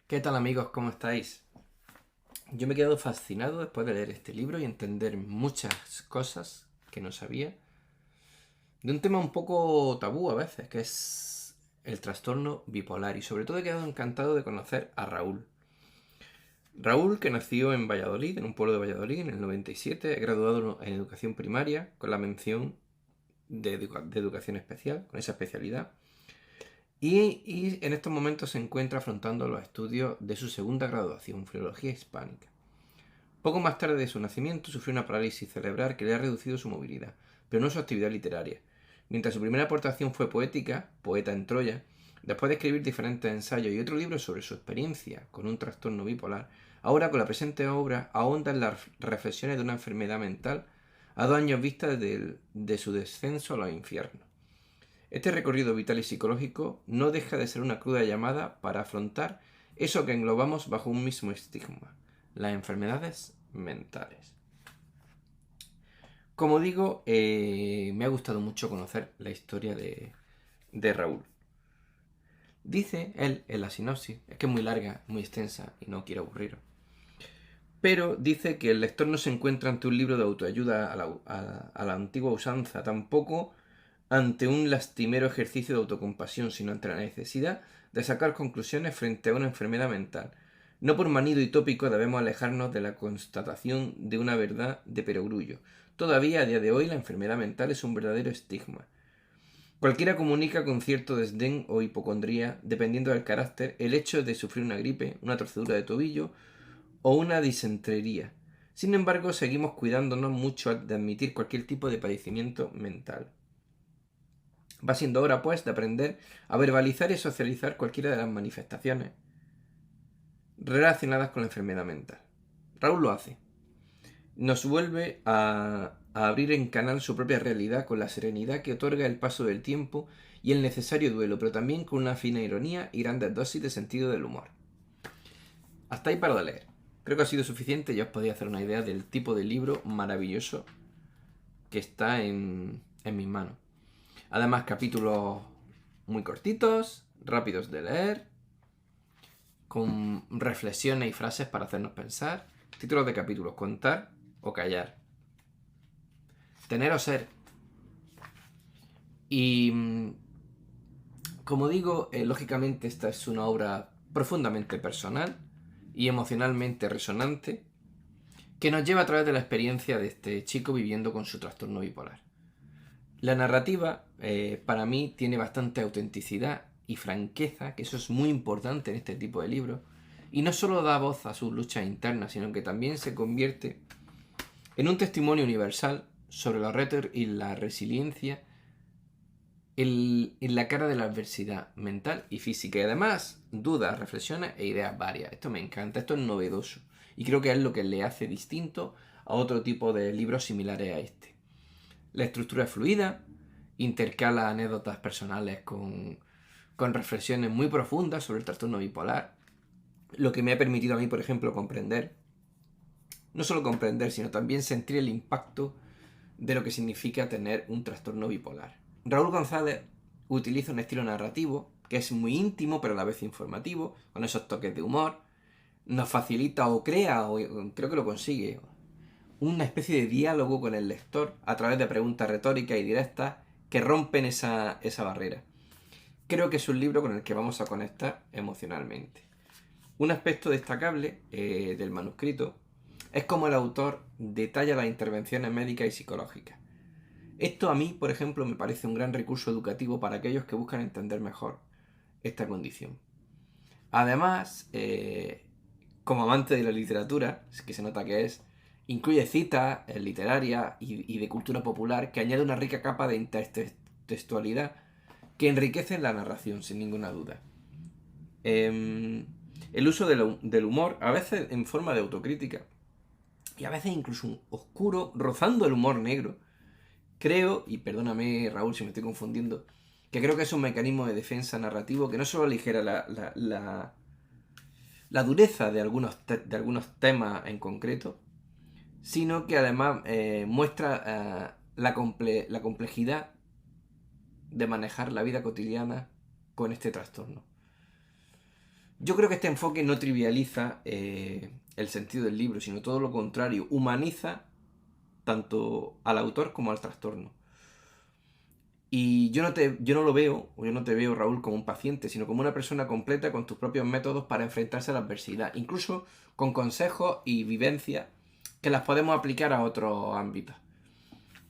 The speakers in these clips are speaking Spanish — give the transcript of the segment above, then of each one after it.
¿Qué tal amigos? ¿Cómo estáis? Yo me he quedado fascinado después de leer este libro y entender muchas cosas que no sabía de un tema un poco tabú a veces, que es el trastorno bipolar. Y sobre todo he quedado encantado de conocer a Raúl. Raúl, que nació en Valladolid, en un pueblo de Valladolid, en el 97, es graduado en educación primaria con la mención de educación especial, con esa especialidad. Y en estos momentos se encuentra afrontando los estudios de su segunda graduación, Filología Hispánica. Poco más tarde de su nacimiento sufrió una parálisis cerebral que le ha reducido su movilidad, pero no su actividad literaria. Mientras su primera aportación fue poética, Poeta en Troya, después de escribir diferentes ensayos y otro libro sobre su experiencia con un trastorno bipolar, ahora con la presente obra ahonda en las reflexiones de una enfermedad mental a 2 años vista de su descenso a los infiernos. Este recorrido vital y psicológico no deja de ser una cruda llamada para afrontar eso que englobamos bajo un mismo estigma, las enfermedades mentales. Como digo, me ha gustado mucho conocer la historia de Raúl. Dice él en la sinopsis, es que es muy larga, muy extensa y no quiero aburriros, pero dice que el lector no se encuentra ante un libro de autoayuda a la antigua usanza, tampoco ante un lastimero ejercicio de autocompasión, sino ante la necesidad de sacar conclusiones frente a una enfermedad mental. No por manido y tópico debemos alejarnos de la constatación de una verdad de perogrullo. Todavía a día de hoy la enfermedad mental es un verdadero estigma. Cualquiera comunica con cierto desdén o hipocondría, dependiendo del carácter, el hecho de sufrir una gripe, una torcedura de tobillo o una disentería. Sin embargo, seguimos cuidándonos mucho de admitir cualquier tipo de padecimiento mental. Va siendo hora, pues, de aprender a verbalizar y socializar cualquiera de las manifestaciones relacionadas con la enfermedad mental. Raúl lo hace. Nos vuelve a abrir en canal su propia realidad con la serenidad que otorga el paso del tiempo y el necesario duelo, pero también con una fina ironía y grandes dosis de sentido del humor. Hasta ahí paro de leer. Creo que ha sido suficiente, ya os podéis hacer una idea del tipo de libro maravilloso que está en mis manos. Además, capítulos muy cortitos, rápidos de leer, con reflexiones y frases para hacernos pensar. Títulos de capítulos: contar o callar, tener o ser. Y como digo, lógicamente esta es una obra profundamente personal y emocionalmente resonante que nos lleva a través de la experiencia de este chico viviendo con su trastorno bipolar. La narrativa, para mí, tiene bastante autenticidad y franqueza, que eso es muy importante en este tipo de libros, y no solo da voz a sus luchas internas, sino que también se convierte en un testimonio universal sobre los retos y la resiliencia en la cara de la adversidad mental y física. Y además, dudas, reflexiones e ideas varias. Esto me encanta, esto es novedoso. Y creo que es lo que le hace distinto a otro tipo de libros similares a este. La estructura es fluida, intercala anécdotas personales con reflexiones muy profundas sobre el trastorno bipolar, lo que me ha permitido a mí, por ejemplo, comprender, no solo comprender, sino también sentir el impacto de lo que significa tener un trastorno bipolar. Raúl González utiliza un estilo narrativo que es muy íntimo pero a la vez informativo, con esos toques de humor, nos facilita o crea, o creo que lo consigue, una especie de diálogo con el lector a través de preguntas retóricas y directas que rompen esa barrera. Creo que es un libro con el que vamos a conectar emocionalmente. Un aspecto destacable del manuscrito es cómo el autor detalla las intervenciones médicas y psicológicas. Esto a mí, por ejemplo, me parece un gran recurso educativo para aquellos que buscan entender mejor esta condición. Además, como amante de la literatura, que se nota que es, incluye citas literarias y de cultura popular que añade una rica capa de intertextualidad que enriquece la narración, sin ninguna duda. El uso del humor, a veces en forma de autocrítica, y a veces incluso un oscuro, rozando el humor negro, creo, y perdóname Raúl si me estoy confundiendo, que creo que es un mecanismo de defensa narrativo que no solo aligera la dureza de algunos temas en concreto, sino que además muestra la complejidad de manejar la vida cotidiana con este trastorno. Yo creo que este enfoque no trivializa el sentido del libro, sino todo lo contrario, humaniza tanto al autor como al trastorno. Y yo no lo veo, o yo no te veo, Raúl, como un paciente, sino como una persona completa con tus propios métodos para enfrentarse a la adversidad, incluso con consejos y vivencias que las podemos aplicar a otros ámbitos.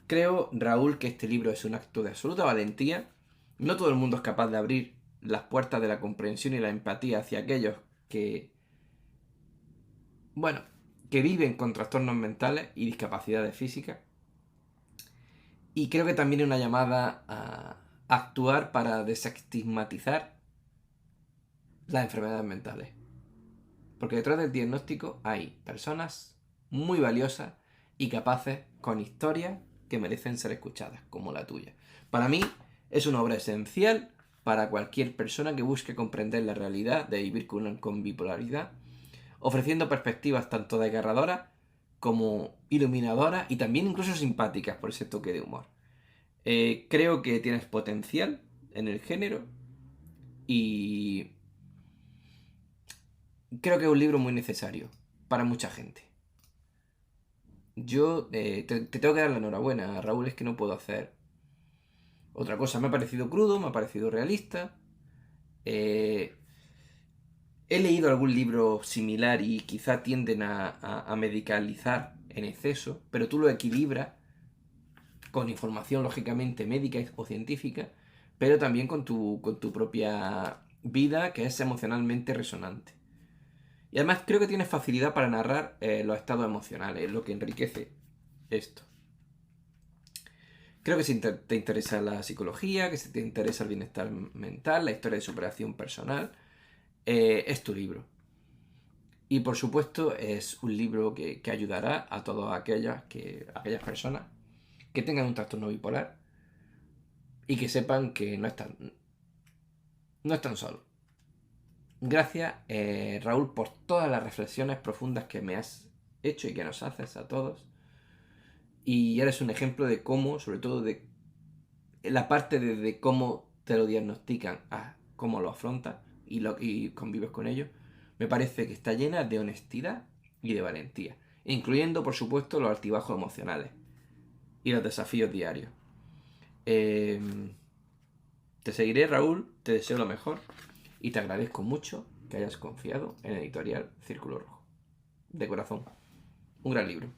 Creo, Raúl, que este libro es un acto de absoluta valentía. No todo el mundo es capaz de abrir las puertas de la comprensión y la empatía hacia aquellos que, bueno, que viven con trastornos mentales y discapacidades físicas. Y creo que también es una llamada a actuar para desestigmatizar las enfermedades mentales. Porque detrás del diagnóstico hay personas muy valiosas y capaces con historias que merecen ser escuchadas, como la tuya. Para mí es una obra esencial para cualquier persona que busque comprender la realidad de vivir con bipolaridad, ofreciendo perspectivas tanto desgarradoras como iluminadoras y también incluso simpáticas por ese toque de humor. Creo que tienes potencial en el género y creo que es un libro muy necesario para mucha gente. Yo te tengo que dar la enhorabuena, Raúl, es que no puedo hacer otra cosa. Me ha parecido crudo, me ha parecido realista. Eh, He leído algún libro similar y quizá tienden a medicalizar en exceso, pero tú lo equilibras con información lógicamente médica o científica, pero también con tu propia vida que es emocionalmente resonante. Y además creo que tienes facilidad para narrar los estados emocionales, lo que enriquece esto. Creo que si te interesa la psicología, que si te interesa el bienestar mental, la historia de superación personal, es tu libro. Y por supuesto es un libro que ayudará a todas aquellas personas que tengan un trastorno bipolar y que sepan que no están solos. Gracias, Raúl, por todas las reflexiones profundas que me has hecho y que nos haces a todos. Y eres un ejemplo de cómo, sobre todo de la parte de cómo te lo diagnostican a cómo lo afrontas y convives con ello, me parece que está llena de honestidad y de valentía, incluyendo, por supuesto, los altibajos emocionales y los desafíos diarios. Eh, Te seguiré, Raúl, te deseo lo mejor y te agradezco mucho que hayas confiado en Editorial Círculo Rojo. De corazón, un gran libro.